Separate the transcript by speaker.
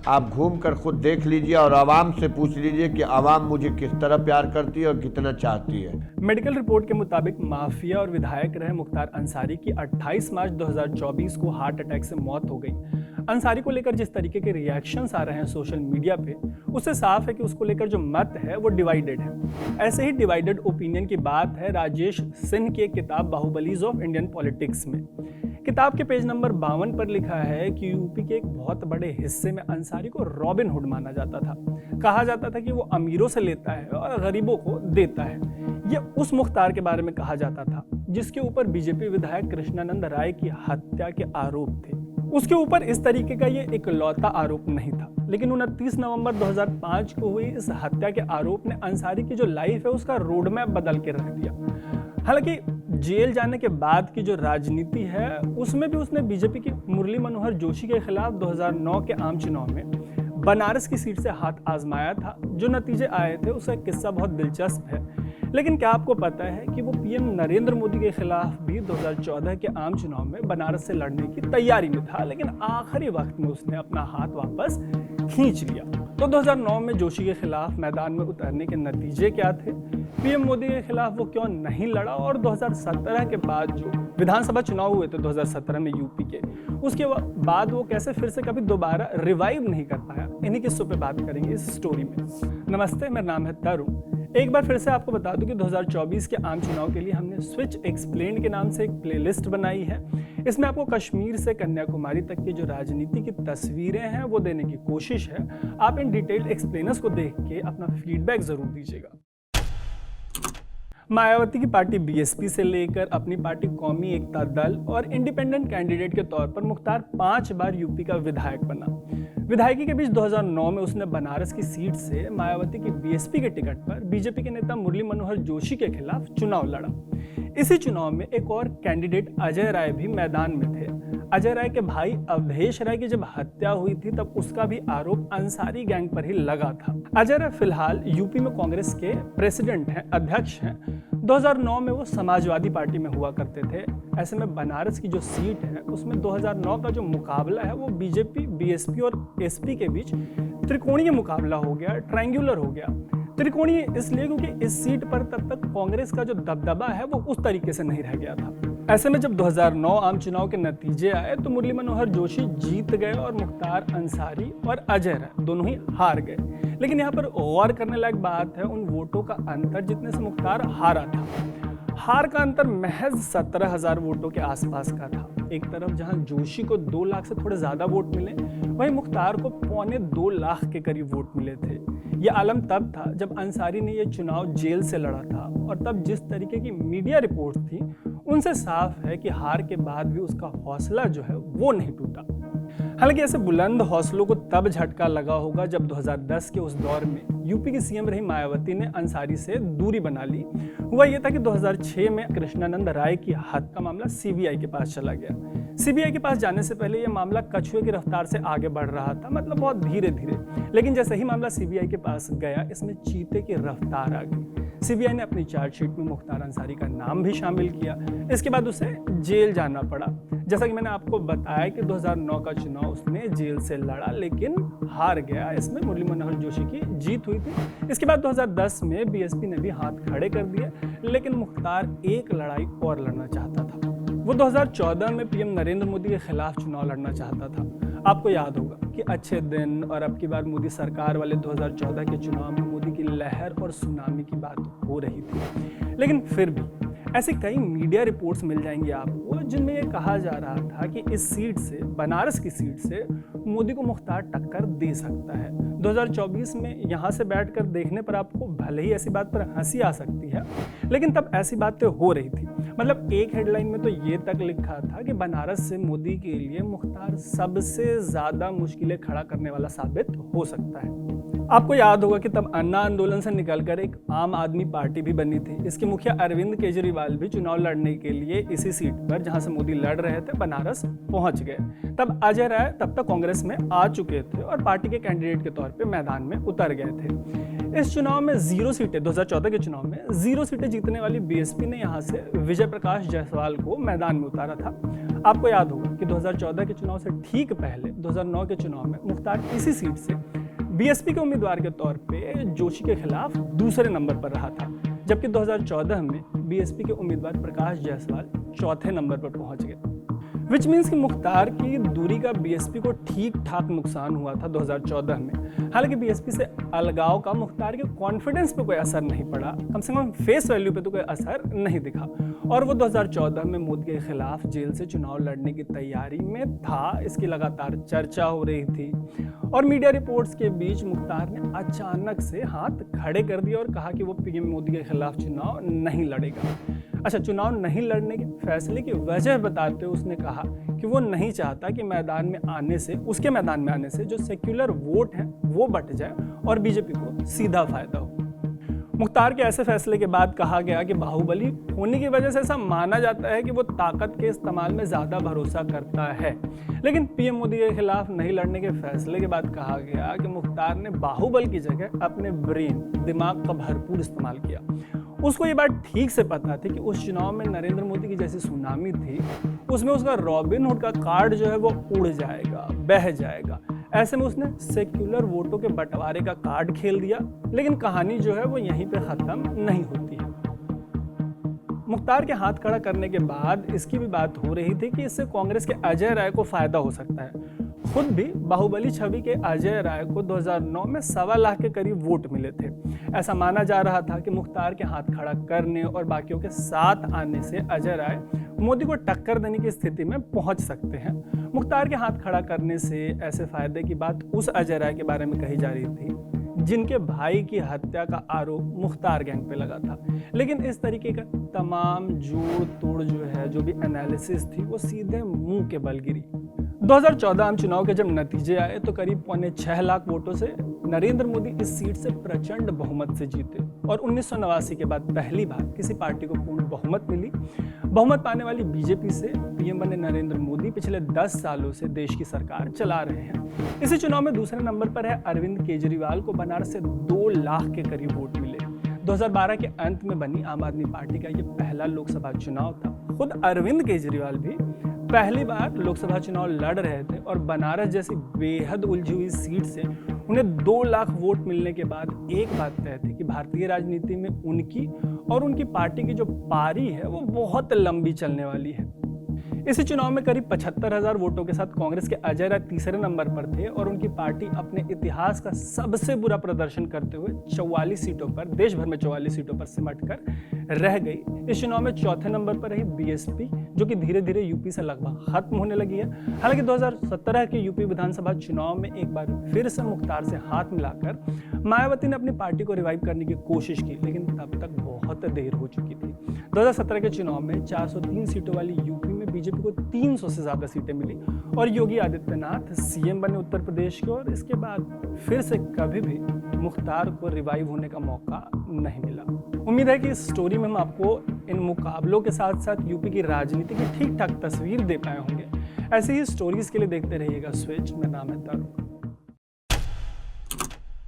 Speaker 1: आप घूम कर खुद देख लीजिए और आवाम से पूछ लीजिए कि आवाम मुझे किस तरह प्यार करती है और कितना चाहती है।
Speaker 2: मेडिकल रिपोर्ट के मुताबिक माफिया और विधायक रहे मुख्तार अंसारी की 28 मार्च 2024 को हार्ट अटैक से मौत हो गई। अंसारी को लेकर जिस तरीके के रिएक्शंस आ रहे हैं सोशल मीडिया पे, उससे साफ है कि उसको लेकर जो मत है वो डिवाइडेड है। ऐसे ही डिवाइडेड ओपिनियन की बात है राजेश सिंह की एक किताब बाहुबलीज ऑफ इंडियन पॉलिटिक्स में। किताब के पेज नंबर 52 पर लिखा है कि यूपी के एक बहुत बड़े हिस्से में अंसारी को रॉबिन हुड माना जाता था। कहा जाता था कि वो अमीरों से लेता है और गरीबों को देता है। ये उस मुख्तार के बारे में कहा जाता था जिसके ऊपर बीजेपी विधायक कृष्णानंद राय की हत्या के आरोप थे। उसके ऊपर इस तरीके का ये इकलौता आरोप नहीं था, लेकिन 29 नवंबर 2005 को हुई इस हत्या के आरोप ने अंसारी की जो लाइफ है उसका रोड मैप बदल के रख दिया। हालांकि जेल जाने के बाद की जो राजनीति है उसमें भी उसने बीजेपी की मुरली मनोहर जोशी के खिलाफ 2009 के आम चुनाव में बनारस की सीट से हाथ आजमाया था। जो नतीजे आए थे उसका किस्सा बहुत दिलचस्प है। लेकिन क्या आपको पता है कि वो पीएम नरेंद्र मोदी के खिलाफ भी 2014 के आम चुनाव में बनारस से लड़ने की तैयारी में था, लेकिन आखिरी वक्त में उसने अपना हाथ वापस खींच लिया। तो 2009 में जोशी के खिलाफ मैदान में उतरने के नतीजे क्या थे, पीएम मोदी के खिलाफ वो क्यों नहीं लड़ा, और 2017 के बाद जो विधानसभा चुनाव हुए थे 2017 में यूपी के, उसके बाद वो कैसे फिर से कभी दोबारा रिवाइव नहीं कर पाया। इन्हीं किस्सों पे बात करेंगे इस स्टोरी में। नमस्ते, मेरा नाम है तरुण। एक बार फिर से आपको बता दूं कि 2024 के आम चुनाव के लिए हमने स्विच एक्सप्लेन्ड के नाम से एक प्लेलिस्ट बनाई है। इसमें आपको कश्मीर से कन्याकुमारी तक की जो राजनीति की तस्वीरें हैं वो देने की कोशिश है। आप इन डिटेल्ड एक्सप्लेनर्स को देख के अपना फीडबैक जरूर दीजिएगा। मायावती की पार्टी बीएसपी से लेकर अपनी पार्टी कौमी एकता दल और इंडिपेंडेंट कैंडिडेट के तौर पर मुख्तार 5 बार यूपी का विधायक बना। विधायकी के बीच 2009 में उसने बनारस की सीट से मायावती की बीएसपी के टिकट पर बीजेपी के नेता मुरली मनोहर जोशी के खिलाफ चुनाव लड़ा। इसी चुनाव में एक और कैंडिडेट अजय राय भी मैदान में थे। अजय राय के भाई अवधेश राय की जब हत्या हुई थी तब उसका भी आरोप अंसारी गैंग पर ही लगा था। अजय राय फिलहाल यूपी में कांग्रेस के प्रेसिडेंट हैं, अध्यक्ष हैं। 2009 में वो समाजवादी पार्टी में हुआ करते थे। ऐसे में बनारस की जो सीट है उसमें 2009 का जो मुकाबला है वो बीजेपी, बीएसपी और एसपी के बीच त्रिकोणीय मुकाबला हो गया, ट्रायंगुलर हो गया। त्रिकोणीय इसलिए क्योंकि इस सीट पर तब तक कांग्रेस का जो दबदबा है वो उस तरीके से नहीं रह गया था। ऐसे में जब 2009 आम चुनाव के नतीजे आए तो मुरली मनोहर जोशी जीत गए और मुख्तार अंसारी और अजय राय दोनों ही हार गए। लेकिन यहाँ पर गौर करने लायक बात है उन वोटों का अंतर जितने से मुख्तार हारा था। हार का अंतर महज 17,000 वोटों के आसपास का था। एक तरफ जहां जोशी को 2 लाख से थोड़े ज्यादा वोट मिले, वहीं मुख्तार को 1.25 लाख के करीब वोट मिले थे। यह आलम तब था जब अंसारी ने यह चुनाव जेल से लड़ा था, और तब जिस तरीके की मीडिया रिपोर्ट्स थी उनसे साफ है कि हार के बाद भी उसका हौसला जो है वो नहीं टूटा। हालांकि ऐसे बुलंद हौसलों को तब झटका लगा होगा जब 2010 के उस दौर में यूपी की सीएम रही मायावती ने अंसारी से दूरी बना ली। हुआ यह था कि 2006 में कृष्णानंद राय की हत्या का मामला सीबीआई के पास चला गया। सीबीआई के पास जाने से पहले यह मामला कछुए की रफ्तार से आगे बढ़ रहा था, मतलब बहुत धीरे धीरे। लेकिन जैसे ही मामला सीबीआई के पास गया, इसमें चीते की रफ्तार आ गई। सीबीआई ने अपनी चार्जशीट में मुख्तार अंसारी का नाम भी शामिल किया। इसके बाद उसे जेल जाना पड़ा। जैसा कि मैंने आपको बताया कि 2009 का चुनाव उसने जेल से लड़ा लेकिन हार गया। इसमें मुरली मनोहर जोशी की जीत हुई थी। इसके बाद 2010 में बीएसपी ने भी हाथ खड़े कर दिए, लेकिन मुख्तार एक लड़ाई और लड़ना चाहता था। वो 2014 में पीएम नरेंद्र मोदी के खिलाफ चुनाव लड़ना चाहता था। आपको याद होगा कि अच्छे दिन और अब की बार मोदी सरकार वाले 2014 के चुनाव में मोदी की लहर और सुनामी की बात हो रही थी। लेकिन फिर भी ऐसे कई मीडिया रिपोर्ट्स मिल जाएंगी आपको जिनमें यह कहा जा रहा था कि इस सीट से, बनारस की सीट से मोदी को मुख्तार टक्कर दे सकता है। 2024 में यहाँ से बैठकर देखने पर आपको भले ही ऐसी बात पर हंसी आ सकती है, लेकिन तब ऐसी बातें हो रही थी। मतलब एक हेडलाइन में तो ये तक लिखा था कि बनारस से मोदी के लिए मुख्तार सबसे ज्यादा मुश्किलें खड़ा करने वाला साबित हो सकता है। आपको याद होगा कि तब अन्ना आंदोलन से निकलकर एक आम आदमी पार्टी भी बनी थी। इसके मुखिया अरविंद केजरीवाल भी चुनाव लड़ने के लिए इसी सीट पर जहां से मोदी लड़ रहे थे बनारस पहुंच गए। तब अजय राय तब तक कांग्रेस में आ चुके थे और पार्टी के कैंडिडेट के तौर पे मैदान में उतर गए थे। इस चुनाव में 0 सीटें, 2014 के चुनाव में 0 सीटें जीतने वाली बीएसपी ने यहां से विजय प्रकाश जायसवाल को मैदान में उतारा था। आपको याद होगा कि 2014 के चुनाव से ठीक पहले 2009 के चुनाव में मुख्तार इसी सीट से बीएसपी के उम्मीदवार के तौर पे जोशी के खिलाफ दूसरे नंबर पर रहा था, जबकि 2014 में बीएसपी के उम्मीदवार प्रकाश जायसवाल चौथे नंबर पर पहुंच गए। विच मीन्स कि मुख्तार की दूरी का बीएसपी को ठीक ठाक नुकसान हुआ था 2014 में। हालांकि बीएसपी से अलगाव का मुख्तार के कॉन्फिडेंस पे कोई असर नहीं पड़ा, कम से कम फेस वैल्यू पे तो कोई असर नहीं दिखा, और वो 2014 में मोदी के खिलाफ जेल से चुनाव लड़ने की तैयारी में था। इसकी लगातार चर्चा हो रही थी और मीडिया रिपोर्ट्स के बीच मुख्तार ने अचानक से हाथ खड़े कर दिए और कहा कि वो पीएम मोदी के खिलाफ चुनाव नहीं लड़ेगा। अच्छा, चुनाव नहीं लड़ने के फैसले की वजह बताते हुए उसने कहा कि वो नहीं चाहता कि उसके मैदान में आने से जो सेक्युलर वोट है वो बट जाए और बीजेपी को सीधा फायदा हो। मुख्तार के ऐसे फैसले के बाद कहा गया कि बाहुबली होने की वजह से ऐसा माना जाता है कि वो ताकत के इस्तेमाल में ज्यादा भरोसा करता है, लेकिन पीएम मोदी के खिलाफ नहीं लड़ने के फैसले के बाद कहा गया कि मुख्तार ने बाहुबल की जगह अपने दिमाग का भरपूर इस्तेमाल किया। उसको ये बात ठीक से पता थी कि उस चुनाव में नरेंद्र मोदी की जैसी सुनामी थी, उसमें उसका रॉबिन हुड का कार्ड जो है वो उड़ जाएगा, बह जाएगा। ऐसे में उसने सेक्युलर वोटों के बंटवारे का कार्ड खेल दिया, लेकिन कहानी जो है वो यहीं पे खत्म नहीं होती है। मुख्तार के हाथ खड़ा करने के बाद इसकी भी बात हो रही थी कि इससे कांग्रेस के अजय राय को फायदा हो सकता है। खुद भी बाहुबली छवि के अजय राय को 2009 में 1.25 लाख के करीब वोट मिले थे। ऐसा माना जा रहा था कि मुख्तार के हाथ खड़ा करने और बाकियों के साथ आने से अजय राय मोदी को टक्कर देने की स्थिति में पहुंच सकते हैं। मुख्तार के हाथ खड़ा करने से ऐसे फायदे की बात उस अजय राय के बारे में कही जा रही थी जिनके भाई की हत्या का आरोप मुख्तार गैंग पे लगा था। लेकिन इस तरीके का तमाम जोड़ तोड़ जो भी एनालिसिस थी वो सीधे मुंह के बल गिरी। 2014 आम चुनाव के जब नतीजे आए तो करीब 6.25 लाख वोटों से नरेंद्र मोदी इस सीट से प्रचंड बहुमत से जीते और 1989 के बाद पहली बार किसी पार्टी को पूर्ण बहुमत मिली। बहुमत पाने वाली बीजेपी से पीएम बने नरेंद्र मोदी पिछले 10 सालों से देश की सरकार चला रहे हैं। इसी चुनाव में दूसरे नंबर पर है अरविंद केजरीवाल को बनारस से 2 लाख के करीब वोट मिले। 2012 के अंत में बनी आम आदमी पार्टी का ये पहला लोकसभा चुनाव था। खुद अरविंद केजरीवाल भी पहली बार लोकसभा चुनाव लड़ रहे थे और बनारस जैसी बेहद उलझी हुई सीट से उन्हें 2 लाख वोट मिलने के बाद एक बात तय थी कि भारतीय राजनीति में उनकी और उनकी पार्टी की जो पारी है वो बहुत लंबी चलने वाली है। इसी चुनाव में करीब 75,000 वोटों के साथ कांग्रेस के अजय राय तीसरे नंबर पर थे और उनकी पार्टी अपने इतिहास का सबसे बुरा प्रदर्शन करते हुए 44 सीटों पर, देश भर में 44 सीटों पर सिमट कर रह गई। इस चुनाव में चौथे नंबर पर रही बीएसपी, जो कि धीरे धीरे यूपी से लगभग खत्म होने लगी है। हालांकि 2017 के यूपी विधानसभा चुनाव में एक बार फिर से मुख्तार से हाथ मिलाकर मायावती ने अपनी पार्टी को रिवाइव करने की कोशिश की, लेकिन तब तक बहुत देर हो चुकी थी। 2017 के चुनाव में 403 सीटों वाली यूपी में बीजेपी को 300 से ज्यादा सीटें मिली और योगी आदित्यनाथ सीएम बने उत्तर प्रदेश के, और इसके बाद फिर से कभी भी मुख्तार को रिवाइव होने का मौका नहीं मिला। उम्मीद है कि इस स्टोरी में हम आपको इन मुकाबलों के साथ साथ यूपी की राजनीति की ठीक ठाक तस्वीर दे पाए होंगे। ऐसे ही स्टोरीज के लिए देखते रहिएगा स्विच। मेरा नाम है तरुण।